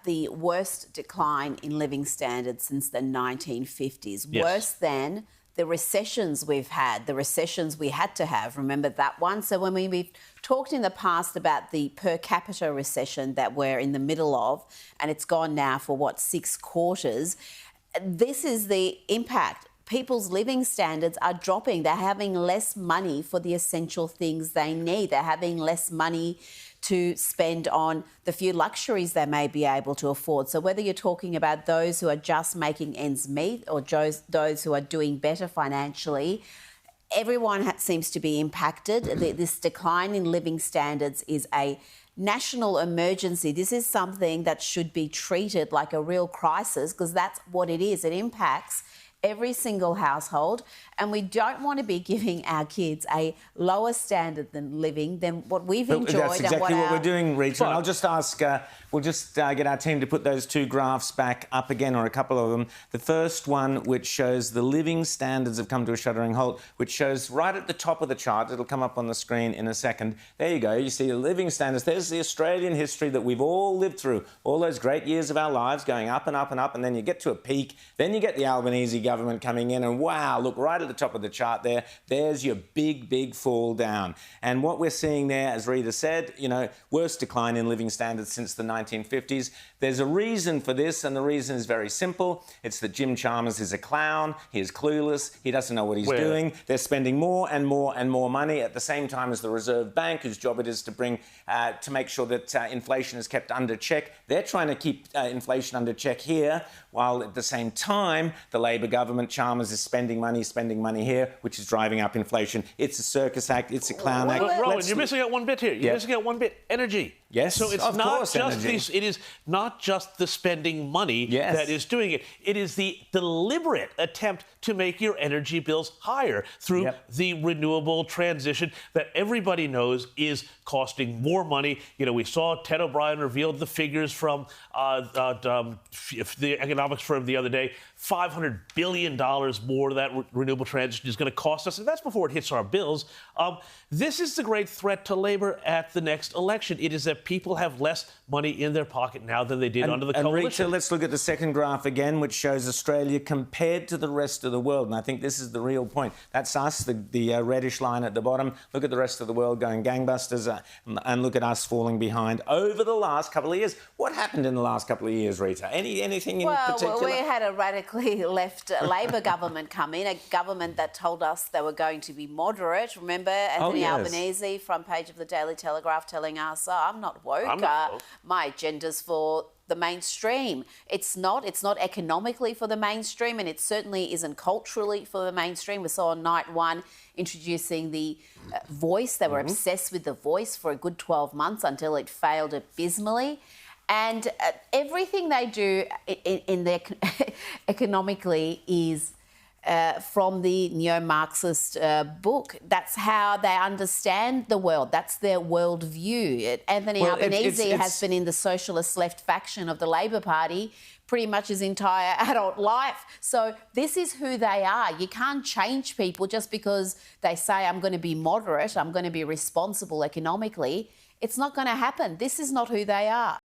the worst decline in living standards since the 1950s, Yes. worse than the recessions we've had, the recessions we had to have. Remember that one? So when we've talked in the past about the per capita recession that we're in the middle of, and it's gone now for, 6 quarters, this is the impact. People's living standards are dropping. They're having less money for the essential things they need. They're having less money to spend on the few luxuries they may be able to afford. So whether you're talking about those who are just making ends meet or those who are doing better financially, everyone seems to be impacted. This decline in living standards is a national emergency. This is something that should be treated like a real crisis, because that's what it is. It impacts every single household, and we don't want to be giving our kids a lower standard than living than what we've enjoyed. That's exactly what we're doing, Rita. But and I'll just ask, we'll just get our team to put those two graphs back up again, or a couple of them. The first one, which shows the living standards have come to a shuddering halt, which shows right at the top of the chart. It'll come up on the screen in a second. There you go. You see the living standards. There's the Australian history that we've all lived through, all those great years of our lives going up and up and up, and then you get to a peak. Then you get the Albanese government coming in, and wow, look right at the top of the chart there. There's your big fall down. And what we're seeing there, as Rita said, worst decline in living standards since the 1950s. There's a reason for this, and the reason is very simple. It's that Jim Chalmers is a clown. He is clueless. He doesn't know what he's doing. They're spending more and more money at the same time as the Reserve Bank, whose job it is to make sure that inflation is kept under check. They're trying to keep inflation under check here, while at the same time, the Labor government, Chalmers, is spending money here, which is driving up inflation. It's a circus act. It's a clown act. Rowan, you're missing out one bit here. You're missing out one bit. Energy. Yes, so it's not just these. It is not just the spending money that is doing it. It is the deliberate attempt to make your energy bills higher through the renewable transition that everybody knows is costing more money. We saw Ted O'Brien revealed the figures from the economics firm the other day. $500 billion more that renewable transition is going to cost us, and that's before it hits our bills. This is the great threat to Labor at the next election. It is that people have less money in their pocket now than they did under the coalition. Rita, let's look at the second graph again, which shows Australia compared to the rest of the world. And I think this is the real point. That's us, the reddish line at the bottom. Look at the rest of the world going gangbusters, and look at us falling behind over the last couple of years. What happened in the last couple of years, Rita? Anything in particular? Well, we had a radically left Labor government come in, a government that told us they were going to be moderate. Remember Anthony Albanese, front page of the Daily Telegraph, telling us, I'm not woke. My agenda's for the mainstream. It's not economically for the mainstream, and it certainly isn't culturally for the mainstream. We saw on night one introducing the Voice. They were obsessed with the Voice for a good 12 months until it failed abysmally. And everything they do in their economically is from the neo-Marxist book. That's how they understand the world. That's their worldview. Anthony Albanese has been in the socialist left faction of the Labor Party pretty much his entire adult life. So this is who they are. You can't change people just because they say, I'm going to be moderate, I'm going to be responsible economically. It's not going to happen. This is not who they are.